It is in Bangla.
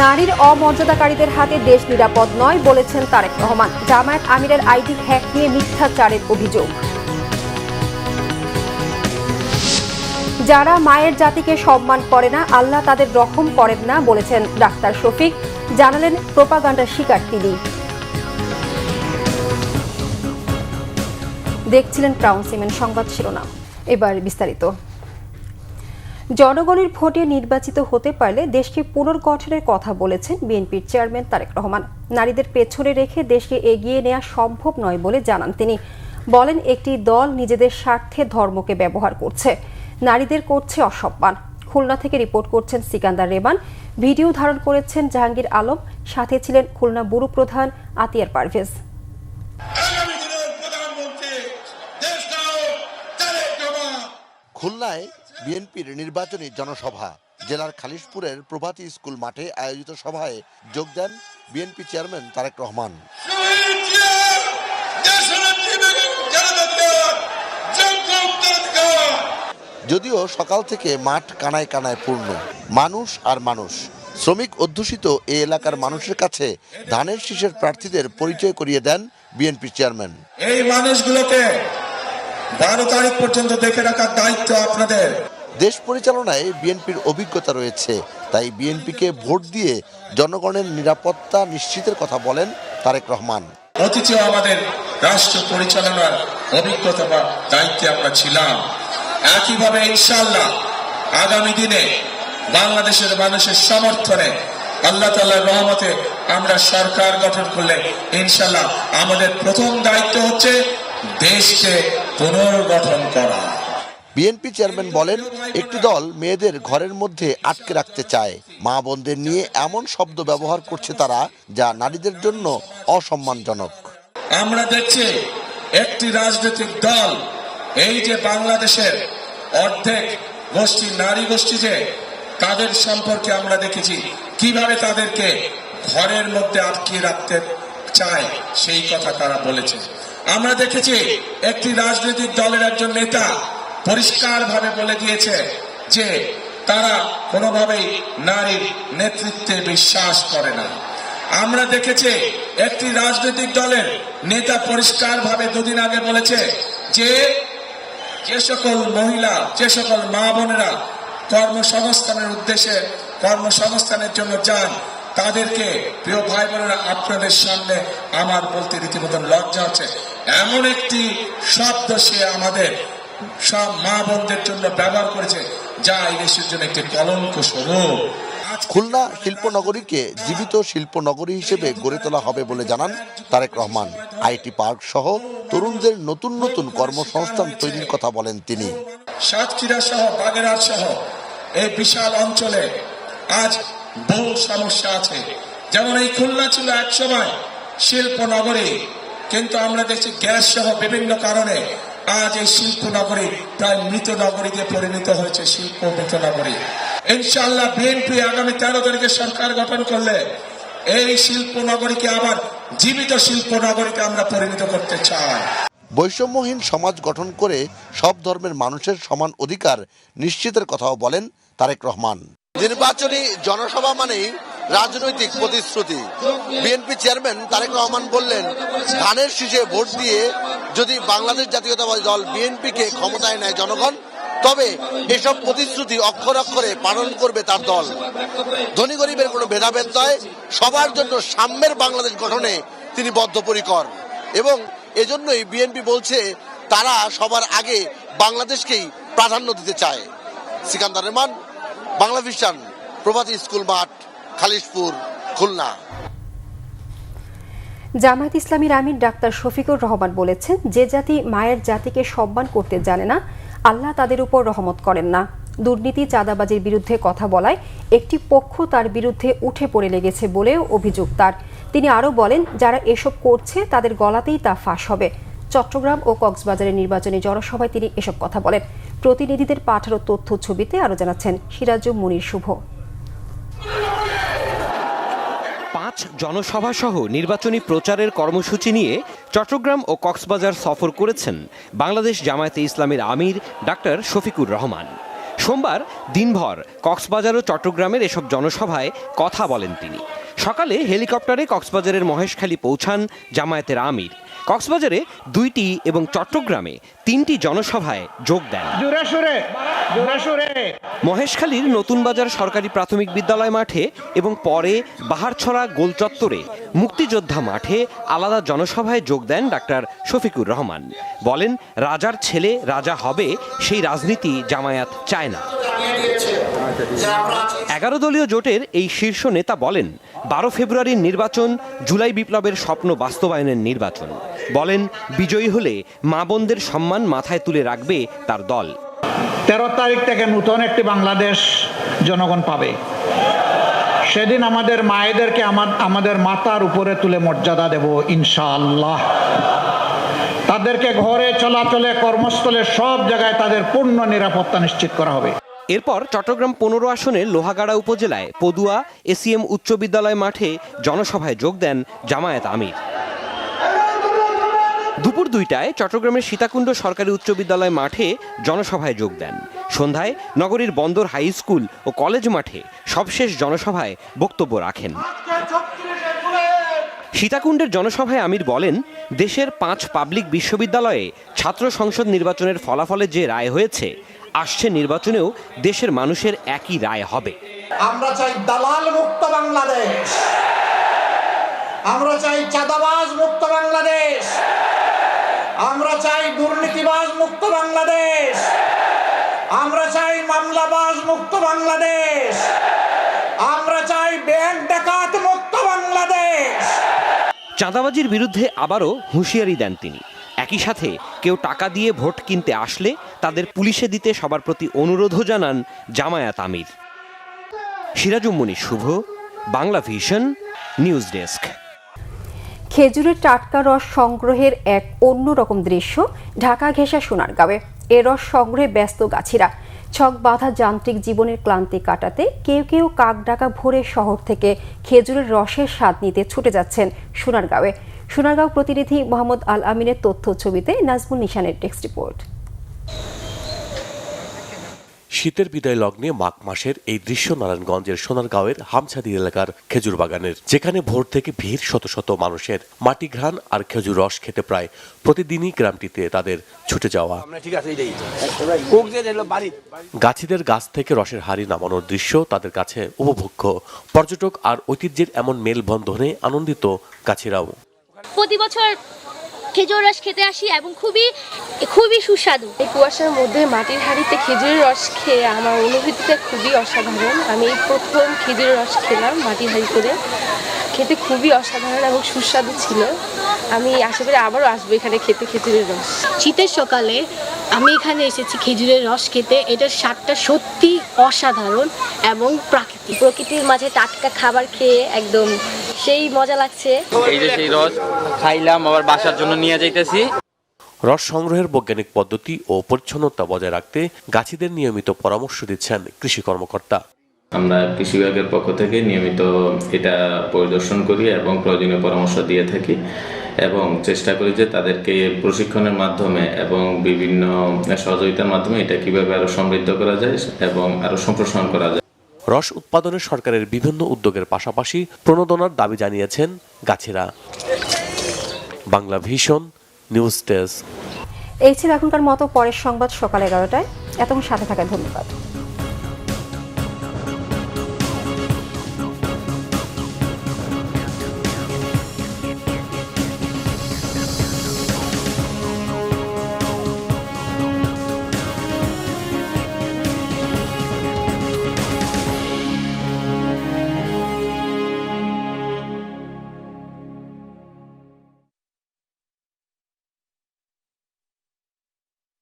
নারীর অমর্যাদাকারীদের হাতে দেশ নিরাপদ নয় বলেছেন তারেক রহমান। জামায়াত আমিরের আইডি হ্যাক নিয়ে মিথ্যাচারের অভিযোগ। যারা মায়ের জাতিকে সম্মান করে না, আল্লাহ তাদের রহম করেন না বলেছেন ডাক্তার শফিক। জানালেন প্রোপাগান্ডার শিকার তিনি। দেখছিলেন ক্রাউন সিমেন্ট সংবাদ শিরোনাম, এবার বিস্তারিত। জনগণের ভোটে নির্বাচিত হতে পারলে দেশকে পুনর্গঠনের কথা বলেছেন বিএনপির চেয়ারম্যান তারেক রহমান। নারীদের পেছনে রেখে দেশকে এগিয়ে নেওয়া সম্ভব নয় বলে জানান তিনি। বলেন, একটি দল নিজেদের স্বার্থে ধর্মকে ব্যবহার করছে, নারীদের করছে অসম্মান। খুলনা থেকে রিপোর্ট করছেন সিকান্দার রেমান, ভিডিও ধারণ করেছেন জাহাঙ্গীর আলম, সাথে ছিলেন খুলনা ব্যুরো প্রধান আতিয়ার পারভেজ। খুলনায় বিএনপির নির্বাচনী জনসভা। জেলার খালিশপুরের প্রভাতী স্কুল মাঠে আয়োজিত সভায় যোগ দেন বিএনপি চেয়ারম্যান তারেক রহমান। যদিও সকাল থেকে মাঠ কানায় কানায় পূর্ণ, মানুষ আর মানুষ। শ্রমিক অধ্যুষিত এই এলাকার মানুষের কাছে ধানের শীষের প্রার্থীদের পরিচয় করিয়ে দেন বিএনপি চেয়ারম্যান। এই মানুষগুলোকে 12 তারিখ পর্যন্ত দেখে রাখার দায়িত্ব আপনাদের। দেশ পরিচালনায় বিএনপির অভিজ্ঞতা রয়েছে, তাই বিএনপিকে ভোট দিয়ে জনগণের নিরাপত্তা নিশ্চিতের কথা বলেন তারেক রহমান। অতীতেও আমাদের রাষ্ট্র পরিচালনার অভিজ্ঞতা বা দায়িত্বে আমরা ছিলাম। একইভাবে ইনশাআল্লাহ আগামী দিনে বাংলাদেশের মানুষের সমর্থনে আল্লাহ তাআলার রহমতে আমরা সরকার গঠন করলে ইনশাআল্লাহ আমাদের প্রথম দায়িত্ব হচ্ছে দেশকে পুনর্গঠন করা। বিএনপি চেয়ারম্যান বলেন, একটি দল মেয়েদের ঘরের মধ্যে আটকে রাখতে চায়। মা বোনদের নিয়ে এমন শব্দ ব্যবহার করছে তারা, যা নারীদের জন্য অসম্মানজনক। আমরা দেখছি একটি রাজনৈতিক দল, এই যে বাংলাদেশের অর্ধেক গোষ্ঠী নারী গোষ্ঠী, যে তাদের সম্পর্কে আমরা দেখেছি কিভাবে তাদেরকে ঘরের মধ্যে আটকে রাখতে চায়, সেই কথা তারা বলেছে। আমরা দেখেছি একটি রাজনৈতিক দলের একজন নেতা পরিষ্কারভাবে বলে দিয়েছে যে তারা কোনোভাবেই নারীর নেতৃত্বে বিশ্বাস করে না। আমরা দেখেছি একটি রাজনৈতিক দলের নেতা পরিষ্কারভাবে দুদিন আগে বলেছে যে সকল মহিলা, যে সকল মা বোনেরা কর্মসংস্থানের উদ্দেশ্যে কর্মসংস্থানের জন্য যান, তাদেরকে প্রিয় ভাই বোনেরা, আপনাদের সামনে আমার বলতে রীতিমতো লজ্জা হচ্ছে, এমন একটি শব্দ সে আমাদের সব মা বোনদের জন্য ব্যবহার করেছে, যা এই দেশের জন্য একটি কলঙ্ক স্বরূপ। খুলনা শিল্পনগরীকে জীবিত শিল্পনগরী হিসেবে গড়ে তোলা হবে বলে জানান তারেক রহমান। আইটি পার্ক সহ তরুণদের নতুন নতুন কর্মসংস্থান তৈরির কথা বলেন তিনি। সাতক্ষীরা সহ বাগেরহাট সহ এই বিশাল অঞ্চলে আজ বহু সমস্যা আছে। যেমন এই খুলনা ছিল এক সময় শিল্পনগরী, কিন্তু আমরা দেখছি গ্যাস সহ বিভিন্ন কারণে আজ এই শিল্পনগরী প্রায় মৃত নগরীতে পরিণত হয়েছে, শিল্প মৃত নগরী। ইনশাআল্লাহ বিএনপি আগামী 13 তারিখে সরকার গঠন করলে এই শিল্পনগরীকে আবার জীবিত শিল্পনগরীতে আমরা পরিণত করতে চাই। বৈষম্যহীন সমাজ গঠন করে সব ধর্মের মানুষের সমান অধিকার নিশ্চিতের কথাও বলেন তারেক রহমান। নির্বাচনী জনসভা মানেই রাজনৈতিক প্রতিশ্রুতি। বিএনপি চেয়ারম্যান তারেক রহমান বললেন, ধানের শীষে ভোট দিয়ে যদি বাংলাদেশ জাতীয়তাবাদী দল বিএনপিকে ক্ষমতায় নেয় জনগণ, তবে এসব প্রতিশ্রুতি অক্ষর অক্ষরে পালন করবে তার দল। ধনী গরিবের কোনো ভেদাভেদ নয়, সবার জন্য সাম্যের বাংলাদেশ গঠনে তিনি বদ্ধপরিকর। এবং এজন্যই বিএনপি বলছে তারা সবার আগে বাংলাদেশকেই প্রাধান্য দিতে চায়। সিকান্দার রেমান, বাংলা ভিশন, প্রভাতী স্কুল মাঠ, খালিশপুর, খুলনা। জামায়াত ইসলামীর আমির ডাক্তার শফিকুর রহমান বলেছেন, যে জাতি মায়ের জাতিকে সম্মান করতে জানে না, আল্লাহ তাদের উপর রহমত করেন না। দুর্নীতি, চাঁদাবাজির বিরুদ্ধে কথা বলায় একটি পক্ষ তার বিরুদ্ধে উঠে পড়ে লেগেছে বলেও অভিযোগ তার। তিনি আরও বলেন, যারা এসব করছে তাদের গলাতেই তা ফাঁস হবে। চট্টগ্রাম ও কক্সবাজারের নির্বাচনী জনসভায় তিনি এসব কথা বলেন। প্রতিনিধিদের পাঠানো তথ্য ছবিতে আরও জানাচ্ছেন সিরাজুম মুনির শুভ। 5 জনসভা সহ নির্বাচনী প্রচারের কর্মসূচি নিয়ে চট্টগ্রাম ও কক্সবাজার সফর করেছেন বাংলাদেশ জামায়াতে ইসলামীর আমির ডাক্তার শফিকুর রহমান। সোমবার দিনভর কক্সবাজার ও চট্টগ্রামের এসব জনসভায় কথা বলেন তিনি। সকালে হেলিকপ্টারে কক্সবাজারের মহেশখালী পৌঁছান জামায়াতের আমির। কক্সবাজারে 2টি এবং চট্টগ্রামে 3টি জনসভায় যোগ দেন। মহেশখালীর নতুন বাজার সরকারি প্রাথমিক বিদ্যালয় মাঠে এবং পরে বাহারছড়া গোল চত্বরে মুক্তিযোদ্ধা মাঠে আলাদা জনসভায় যোগ দেন ডাক্তার শফিকুর রহমান। বলেন, রাজার ছেলে রাজা হবে সেই রাজনীতি জামায়াত চায় না। 11 দলীয় জোটের এই শীর্ষ নেতা বলেন, 12 ফেব্রুয়ারির নির্বাচন জুলাই বিপ্লবের স্বপ্ন বাস্তবায়নের নির্বাচন। বলেন, বিজয়ী হলে মা বোনদের সম্মান মাথায় তুলে রাখবে তার দল। 13 তারিখ থেকে নতুন একটি বাংলাদেশ জনগণ পাবে। সেদিন আমাদের মায়েদেরকে আমাদের মাথার উপরে তুলে মর্যাদা দেব ইনশাআল্লাহ। তাদেরকে ঘরে চলাচলে কর্মস্থলে সব জায়গায় তাদের পূর্ণ নিরাপত্তা নিশ্চিত করা হবে। এরপর চট্টগ্রাম 15 আসনের লোহাগাড়া উপজেলায় পদুয়া এসিএম উচ্চ বিদ্যালয় মাঠে জনসভায় যোগ দেন জামায়াত আমির। দুপুর 2টায় চট্টগ্রামের সীতাকুণ্ড সরকারি উচ্চ বিদ্যালয় মাঠে জনসভায় যোগ দেন। সন্ধ্যায় নগরীর বন্দর হাই স্কুল ও কলেজ মাঠে সবশেষ জনসভায় বক্তব্য রাখেন। সীতাকুণ্ডের জনসভায় আমির বলেন, দেশের 5 পাবলিক বিশ্ববিদ্যালয়ে ছাত্র সংসদ নির্বাচনের ফলাফলে যে রায় হয়েছে, আসছে নির্বাচনেও দেশের মানুষের একই রায় হবে। আমরা চাই দালাল মুক্ত বাংলাদেশ, আমরা চাই চাঁদাবাজ মুক্ত বাংলাদেশ, আমরা চাই দুর্নীতিবাজ মুক্ত বাংলাদেশ, আমরা চাই মামলাবাজ মুক্ত বাংলাদেশ, আমরা চাই ব্যাংক ডাকাত মুক্ত বাংলাদেশ। চাঁদাবাজির বিরুদ্ধে আবারও হুঁশিয়ারি দেন তিনি। একই সাথে কেউ টাকা দিয়ে ভোট কিনতে আসলে তাদের পুলিশে দিতে সবার প্রতি অনুরোধও জানান জামায়াত আমির। সিরাজুম মনির শুভ, বাংলা ভিশন, নিউজ ডেস্ক। খেজুরের টাটকা রস সংগ্রহের এক অন্যরকম দৃশ্য ঢাকা ঘেঁষা সোনারগাঁওয়ে। এ রস সংগ্রহে ব্যস্ত গাছিরা। ছক বাঁধা যান্ত্রিক জীবনের ক্লান্তি কাটাতে কেউ কেউ কাকডাকা ভোরে শহর থেকে খেজুরের রসের স্বাদ নিতে ছুটে যাচ্ছেন সোনারগাঁওয়ে। সোনারগাঁও প্রতিনিধি মোহাম্মদ আল আমিনের তথ্য ছবিতে নাজমুল নিশানের টেক্সট রিপোর্ট। শীতের বিদায় লগ্নে মাঘ মাসের এই দৃশ্য নারায়ণগঞ্জের সোনারগাঁওয়ের হামছাদি এলাকার খেজুর বাগানের, যেখানে ভোর থেকে ভিড় শত শত মানুষের। মাটি ঘ্রাণ আর খেজুর রস খেতে প্রায় প্রতিদিনই গ্রামটিতে তাদের ছুটে যাওয়া। গাছিদের গাছ থেকে রসের হাড়ি নামানোর দৃশ্য তাদের কাছে উপভোগ্য। পর্যটক আর ঐতিহ্যের এমন মেলবন্ধনে আনন্দিত গাছিরাও। প্রতি বছর খেজুর রস খেতে আসি এবং খুবই সুস্বাদু। এই কুয়াশার মধ্যে মাটির হাঁড়িতে খেজুরের রস খেয়ে আমার অনুভূতিটা খুবই অসাধারণ। আমি এই প্রথম খেজুরের রস খেলাম মাটির হাঁড়ি করে, খেতে খুবই অসাধারণ এবং সুস্বাদু ছিল। আমি আশা করি আবারও আসবো এখানে খেতে খেজুরের রস। শীতের সকালে আমি এখানে এসেছি খেজুরের রস খেতে। এটার স্বাদটা সত্যি অসাধারণ এবং প্রকৃতির মাঝে টাটকা খাবার খেয়ে একদম সেই মজা লাগছে। এই যে সেই রস খাইলাম, আবার বাসার জন্য নিয়ে যাইতেছি। রস সংগ্রহের বৈজ্ঞানিক পদ্ধতি ও পরিচ্ছন্নতা বজায় রাখতে গাছিদের নিয়মিত পরামর্শ দিচ্ছেন কৃষি কর্মকর্তা। আমরা কৃষি বিভাগের পক্ষ থেকে নিয়মিত এটা পরিদর্শন করি এবং প্রয়োজনীয় পরামর্শ দিয়ে থাকি এবং চেষ্টা করি যে তাদেরকে প্রশিক্ষণের মাধ্যমে এবং বিভিন্ন সহযোগিতার মাধ্যমে এটা কিভাবে আরো সমৃদ্ধ করা যায় এবং আরো সম্প্রসারণ করা যায়। রস উৎপাদনে সরকারের বিভিন্ন উদ্যোগের পাশাপাশি প্রণোদনার দাবি জানিয়েছেন গাছিরা। Bangla vision, news desk. এই ছিল এখনকার মতো। পরের সংবাদ সকাল 11টায়। এতক্ষণ সাথে থাকার ধন্যবাদ।